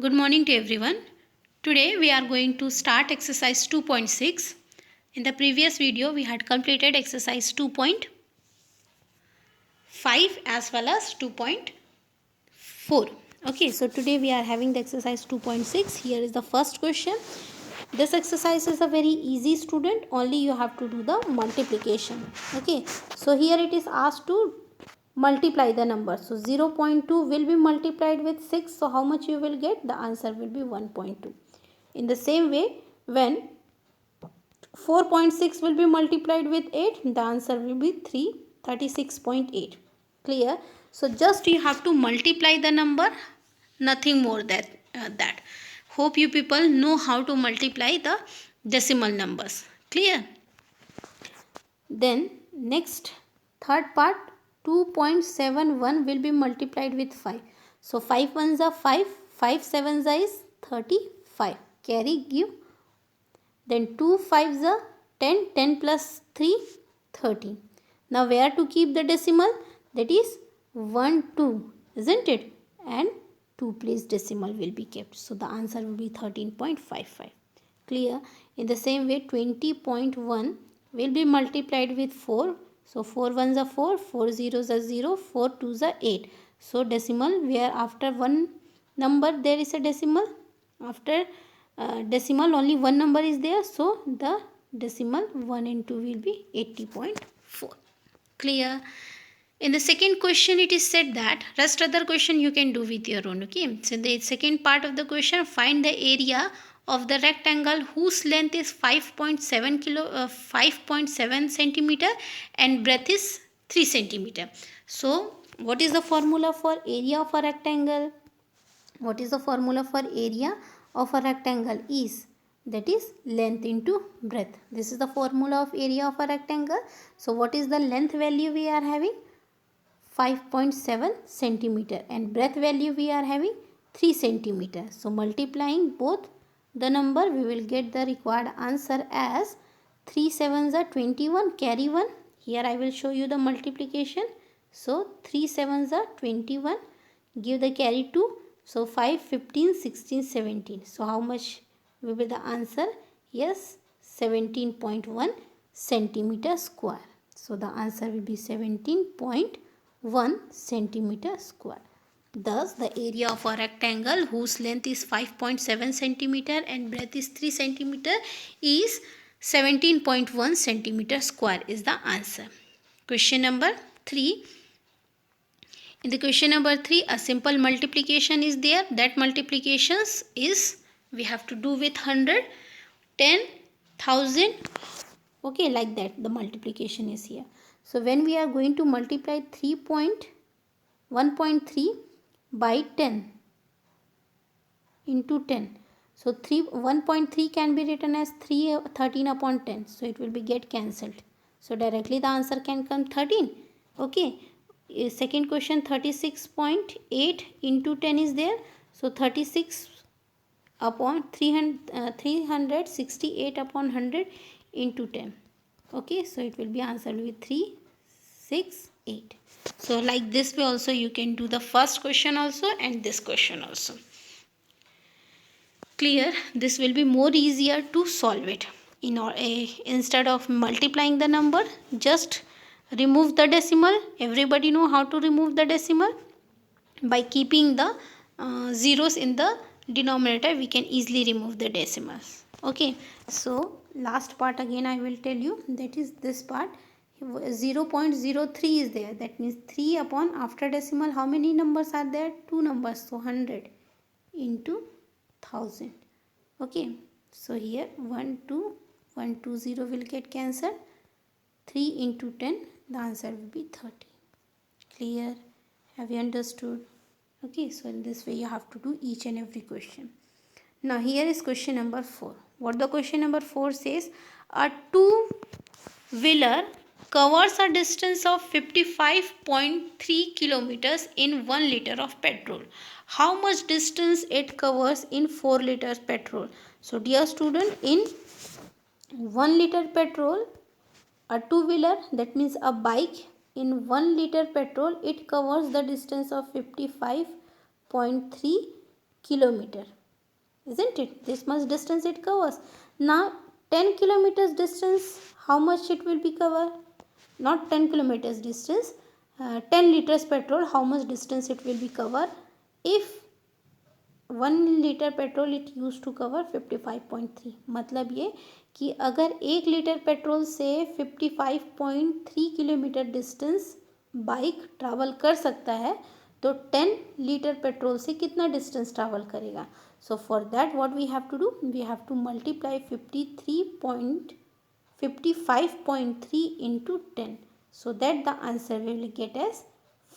Good morning to everyone. Today we are going to start exercise 2.6. In the previous video we had completed exercise 2.5 as well as 2.4. Okay, so today we are having the exercise 2.6. Here is the first question. This exercise is a very easy, student. Only you have to do the multiplication. Okay, so here it is asked to multiply the number. So 0.2 will be multiplied with 6. So how much you will get? The answer will be 1.2. In the same way, when 4.6 will be multiplied with 8, the answer will be 36.8. Clear? So just you have to multiply the number, nothing more that. Hope you people know how to multiply the decimal numbers. Clear? Then next, third part, 2.71 will be multiplied with 5. So 5 ones are 5, 5 sevens are is 35. Carry, give. Then 2 5s are 10, 10 plus 3, 13. Now where to keep the decimal? That is 1, 2, isn't it? And 2 place decimal will be kept. So the answer will be 13.55. Clear? In the same way, 20.1 will be multiplied with 4. So 4 ones are 4, 4 zeros are 0, 4 twos are 8. So decimal, where after one number there is a decimal. After decimal only one number is there. So the decimal 1 and 2 will be 80.4. Clear? In the second question, it is said that rest other question you can do with your own. Okay. So the second part of the question, find the area of the rectangle whose length is 5.7 centimeter and breadth is 3 centimeter. So what is the formula for area of a rectangle? What is the formula for area of a rectangle? Is that is length into breadth. This is the formula of area of a rectangle. So what is the length value we are having? 5.7 centimeter and breadth value we are having 3 centimeter. So multiplying both the number, we will get the required answer as 3 sevens are 21, carry 1. Here I will show you the multiplication. So 3 sevens are 21, give the carry 2. So 5, 15, 16, 17. So how much will be the answer? Yes, 17.1 centimeter square. So the answer will be 17.1 centimeter square. Thus, the area of a rectangle whose length is 5.7 centimeter and breadth is 3 centimeter is 17.1 centimeter square is the answer. Question number 3. In the question number 3, a simple multiplication is there. That multiplications is we have to do with 100, 10, 1000. Okay, like that the multiplication is here. So when we are going to multiply 1.3 by 10 into 10. So 1.3 can be written as 13 upon 10. So it will be get cancelled. So directly the answer can come 13. Okay. Second question, 36.8 into 10 is there. So 36 upon 368 upon 100 into 10. Okay, so it will be answer will be 368. So like this way also you can do the first question also and this question also. Clear? This will be more easier to solve it. Instead of multiplying the number, just remove the decimal. Everybody know how to remove the decimal. By keeping the zeros in the denominator, we can easily remove the decimals. Okay, so last part again I will tell you, that is this part. 0.03 is there. That means 3 upon after decimal how many numbers are there? 2 numbers. So 100 into 1000. Okay, so here 120 will get cancelled. 3 into 10, the answer will be 30. Clear? Have you understood? Okay, so in this way you have to do each and every question. Now here is question number 4. What the question number 4 says? A two-wheeler covers a distance of 55.3 kilometers in 1 liter of petrol. How much distance it covers in 4 liters petrol? So dear student, in 1 liter petrol, a two-wheeler, that means a bike, in 1 liter petrol, it covers the distance of 55.3 kilometer, isn't it? This much distance it covers. Now 10 kilometers distance, how much it will be cover? Not 10 kilometers distance, 10 liters petrol, how much distance it will be cover? If 1 litre petrol it use to cover 55.3, मतलब ये कि अगर 1 litre petrol से 55.3 kilometre distance bike travel कर सकता है तो 10 litre petrol से कितना डिस्टेंस ट्रैवल करेगा? So for that what we have to do, we have to multiply 55.3 into 10, so that the answer we will get as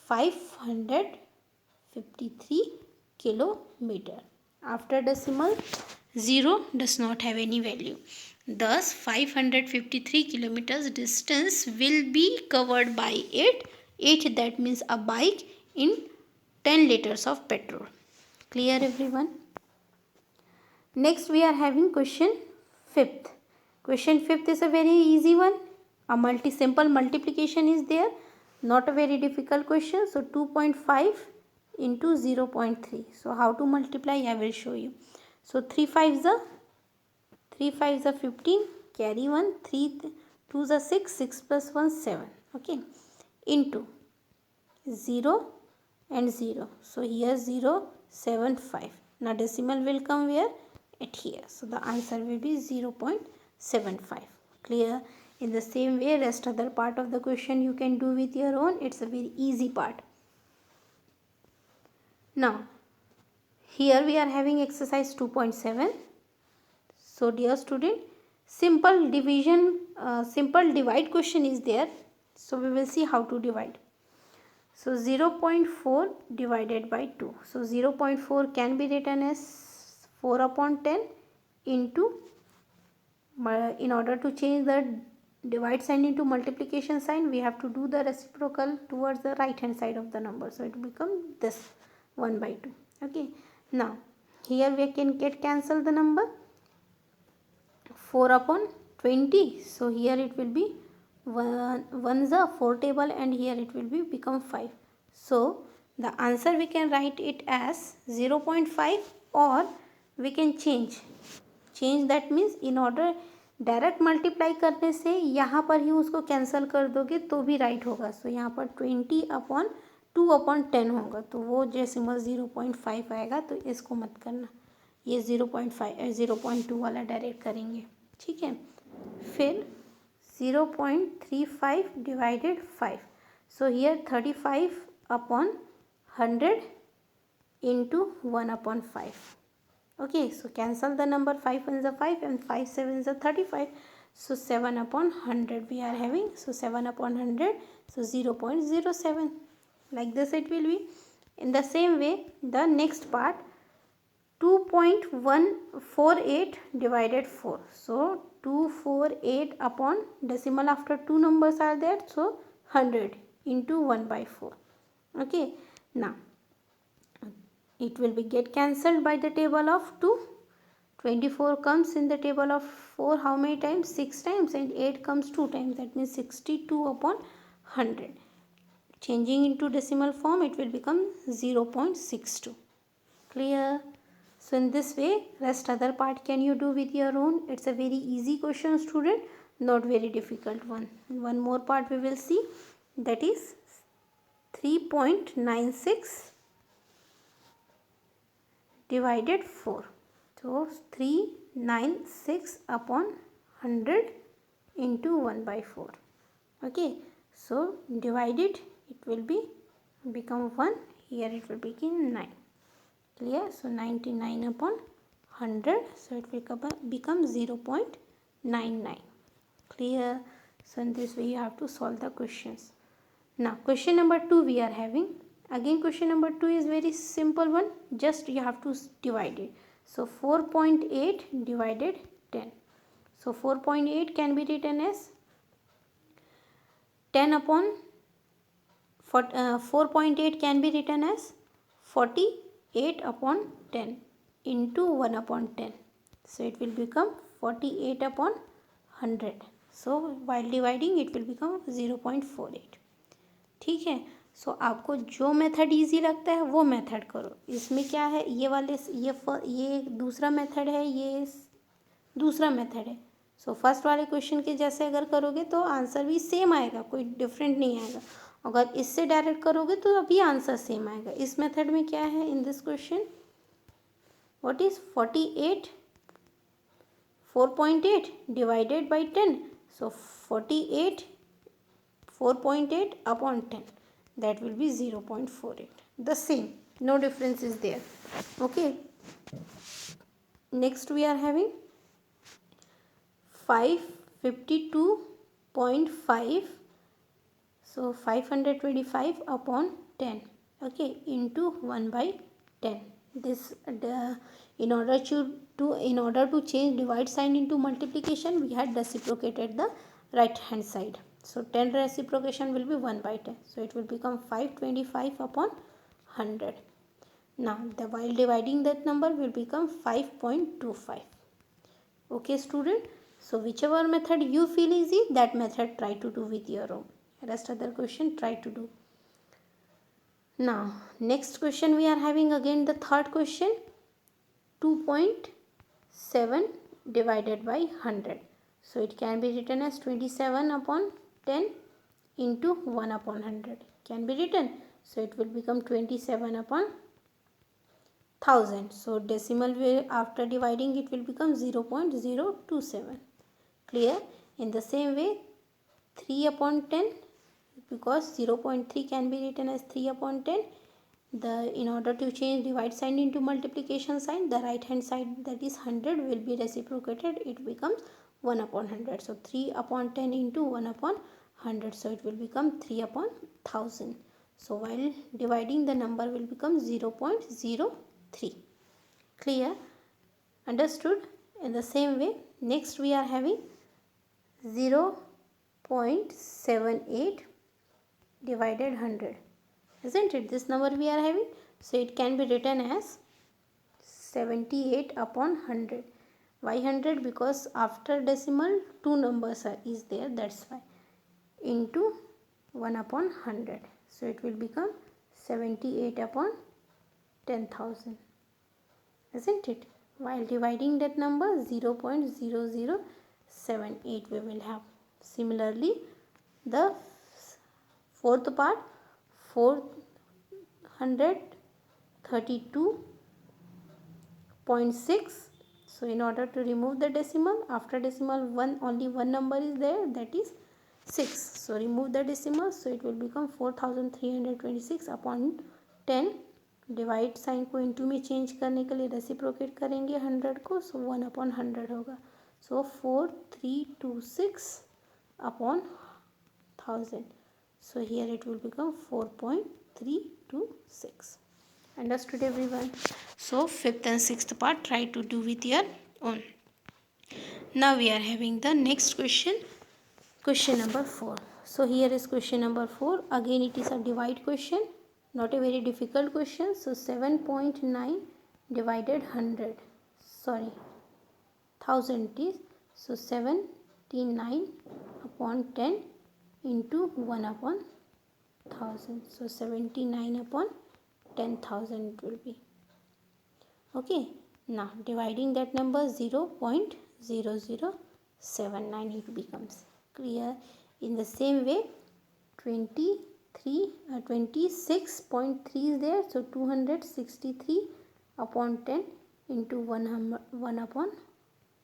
553 kilometer. After decimal, 0 does not have any value. Thus 553 kilometers distance will be covered by it, that means a bike, in 10 liters of petrol. Clear everyone? Next we are having question 5th. Question 5th is a very easy one. A simple multiplication is there, not a very difficult question. So 2.5 into 0.3. So how to multiply, I will show you. So 3 5s are 15, carry 1, 3 2s are 6, 6 plus 1 7, okay, into 0 and 0. So here 0 7 5. Now decimal will come where? At here. So the answer will be 0.75. Clear? In the same way, rest other part of the question you can do with your own. It's a very easy part. Now here we are having exercise 2.7. So dear student, simple division, simple divide question is there. So we will see how to divide. So 0.4 divided by 2. So 0.4 can be written as 4 upon 10 into, in order to change the divide sign into multiplication sign, we have to do the reciprocal towards the right hand side of the number. So it will become this 1 by 2. Okay. Now here we can get cancel the number 4 upon 20. So here it will be 1 is a 4 table and here it will be become 5. So the answer we can write it as 0.5, or we can change, that means in order direct multiply करने से यहाँ पर ही उसको cancel कर दोगे तो भी right होगा. सो यहाँ पर 20/2/10 होगा तो वो डेसिमल 0.5 आएगा. तो इसको मत करना, ये 0.2 वाला डायरेक्ट करेंगे. ठीक है. फिर 0.35 divided 5. So here 35/100 into 1/5. Okay, so cancel the number. 5 1s are 5 and 5 7s are 35. So 7/100 we are having. So 7/100. So 0.07. Like this it will be. In the same way, the next part 2.148 divided 4. So 248 upon decimal after two numbers are there. So 100 into 1/4. Okay. Now it will be get cancelled by the table of 2. 24 comes in the table of 4 how many times? 6 times, and 8 comes 2 times. That means 62/100. Changing into decimal form, it will become 0.62. Clear? So in this way, rest other part can you do with your own. It's a very easy question, student, not very difficult one. One more part we will see, that is 3.96 divided 4. So 396/100 into 1/4. Okay. So divide it will be become 1. Here it will become 9. Clear? So 99/100. So it will become 0.99. Clear? So in this way you have to solve the questions. Now question number 2 we are having. Again question number 2 is very simple one. Just you have to divide it. So 4.8 divided 10. So 4.8 can be written as 4.8 can be written as 48/10 into 1/10. So it will become 48/100. So while dividing it will become 0.48. ठीक है. सो आपको जो method easy लगता है वो method करो। इसमें क्या है, ये वाले ये दूसरा मेथड है, ये दूसरा मेथड है। सो फर्स्ट वाले क्वेश्चन के जैसे अगर करोगे तो आंसर भी सेम आएगा, कोई डिफरेंट नहीं आएगा। अगर इससे डायरेक्ट करोगे तो अभी आंसर सेम आएगा। इस मेथड में क्या है in this question, what is 48 4.8 divided by 10. So 48 4.8 upon 10, that will be 0.48. The same, no difference is there. Okay, next we are having 552.5. So 525 upon 10, okay, into 1 by 10. This in order to change divide sign into multiplication, we had reciprocated the right hand side. So 10 reciprocation will be 1 by 10. So it will become 525 upon 100. Now while dividing that number will become 5.25. Okay student, so whichever method you feel easy, that method try to do with your own. Rest other question try to do. Now next question we are having again the third question, 2.7 divided by 100. So it can be written as 27 upon 10 into 1 upon 100 can be written. So it will become 27 upon 1000. So decimal way after dividing it will become 0.027. Clear? In the same way 3 upon 10, because 0.3 can be written as 3 upon 10. In order to change divide sign into multiplication sign, the right hand side, that is 100, will be reciprocated. It becomes 1 upon 100. So 3 upon 10 into 1 upon 100. So it will become 3 upon 1000. So while dividing, the number will become 0.03. Clear? Understood? In the same way, next we are having 0.78 divided 100. Isn't it? This number we are having. So it can be written as 78 upon 100. Why 100? Because after decimal two numbers is there, that's why. Into 1 upon 100. So it will become 78 upon 10,000. Isn't it? While dividing that number, 0.0078 we will have. Similarly, the fourth part, 432.6. So in order to remove the decimal, after decimal only one number is there, that is 6. So remove the decimal, so it will become 4326 upon 10. Divide sign को into में change करने के लिए reciprocate करेंगे 100 को, सो 1 upon 100 होगा. सो 4326 upon 1000. So here it will become 4.326. Understood everyone? So fifth and sixth part try to do with your own. Now we are having the next question, question number 4. So here is question number 4. Again it is a divide question, not a very difficult question. So 7.9 divided 100, sorry 1000 it is. So 79 upon 10 into 1 upon 1000. So 79 upon 10,000 it will be. Okay, now dividing that number 0.0079 it becomes. Clear? In the same way 26.3 is there. So 263 upon 10 into 1 upon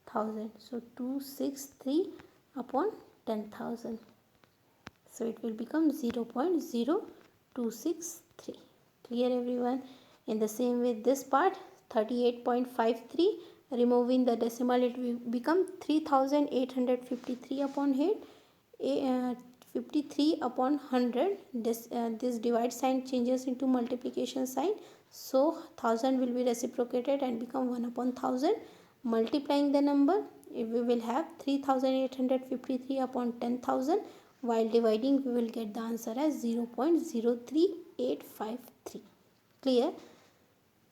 1000. So 263 upon 10,000. So it will become 0.0263. Clear everyone? In the same way this part, 38.53, removing the decimal it will become 3853 upon 53 upon 100. This divide sign changes into multiplication sign, so 1000 will be reciprocated and become 1 upon 1000. Multiplying the number, we will have 3853 upon 10,000. While dividing, we will get the answer as 0.03853. Clear?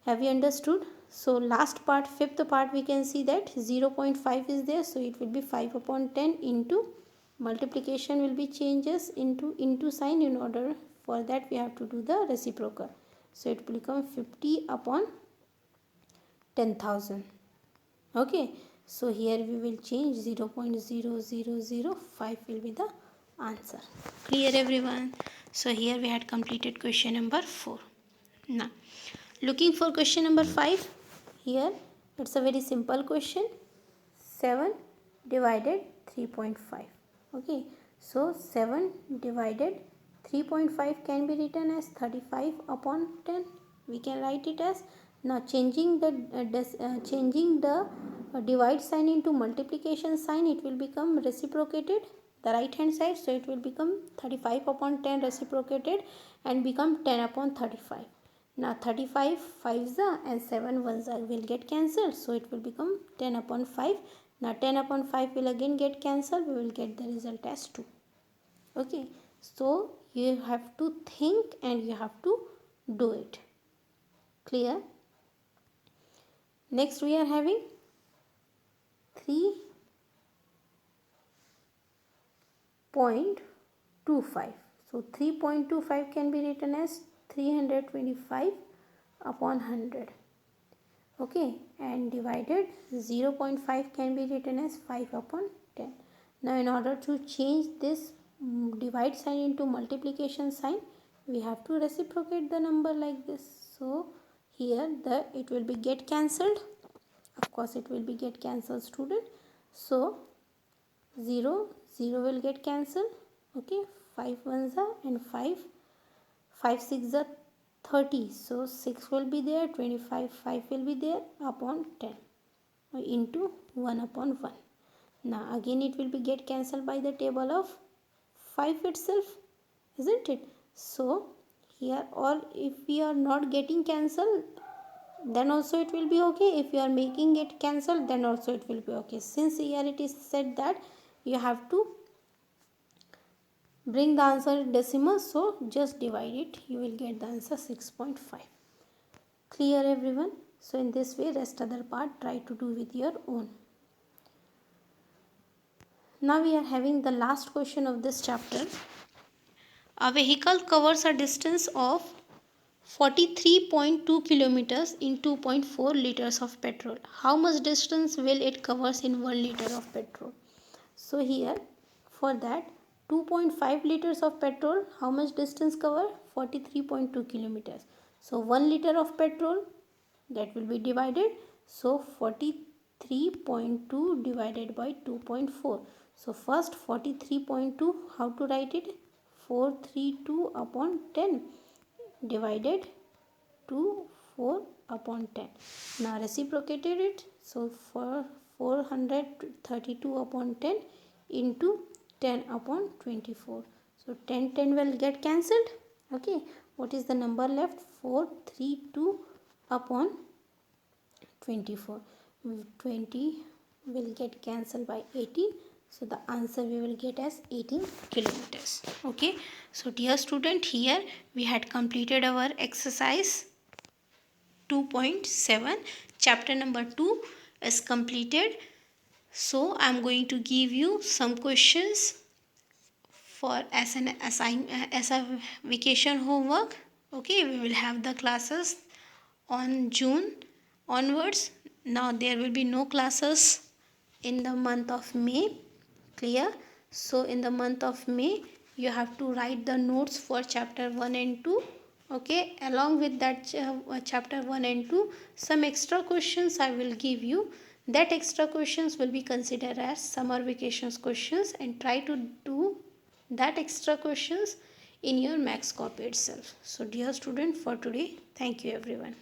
Have you understood? So last part, fifth part, we can see that 0.5 is there. So it will be 5 upon 10 into multiplication will be changes into sign in order For that we have to do the reciprocal. So it will become 50 upon 10,000. Okay, so here we will change 0.0005 will be the answer. Clear everyone? So here we had completed question number 4. Now looking for question number 5. Here it's a very simple question. 7 divided 3.5. Okay, so 7 divided 3.5 can be written as 35 upon 10. We can write it as, now changing the divide sign into multiplication sign, it will become reciprocated the right hand side, so it will become 35 upon 10 reciprocated and become 10 upon 35. Now 35 5s and 7 1s will get cancelled, so it will become 10 upon 5. Now 10 upon 5 will again get cancelled, we will get the result as 2. Okay, so you have to think and you have to do it. Clear? Next we are having 3.25. So 3.25 can be written as 325 upon 100. Okay, and divided 0.5 can be written as 5 upon 10. Now in order to change this divide sign into multiplication sign, we have to reciprocate the number like this. So here it will be get cancelled. Of course it will be get cancelled, student. So 0 will get cancelled. Okay, 5 1s and 5 6 are 30, so 6 will be there, 25 5 will be there upon 10 into 1 upon 1. Now again it will be get cancelled by the table of 5 itself, isn't it? So here, or if we are not getting cancelled, then also it will be okay. If you are making it cancelled, then also it will be okay. Since here it is said that you have to bring the answer decimal, so just divide it, you will get the answer 6.5. Clear everyone? So in this way, rest other part try to do with your own. Now we are having the last question of this chapter. A vehicle covers a distance of 43.2 kilometers in 2.4 liters of petrol. How much distance will it covers in 1 liter of petrol? So here for that 2.5 liters of petrol, how much distance cover? 43.2 kilometers. So 1 liter of petrol, that will be divided. So 43.2 divided by 2.4. So first 43.2, how to write it? 432 upon 10 divided to 4 upon 10. Now reciprocated it. So for 432 upon 10 into 10 upon 24. So 10 will get cancelled. Okay, what is the number left? 432 upon 24. 20 will get cancelled by 18. So the answer we will get as 18 kilometers. Okay, so dear student, here we had completed our exercise 2.7. Chapter number 2 is completed. So I am going to give you some questions for as a vacation homework. Okay, we will have the classes on June onwards. Now there will be no classes in the month of May. Clear? So in the month of May you have to write the notes for chapter 1 and 2. Okay, along with that chapter 1 and 2, some extra questions I will give you. That extra questions will be considered as summer vacations questions, and try to do that extra questions in your max copy itself. So dear student, for today, thank you everyone.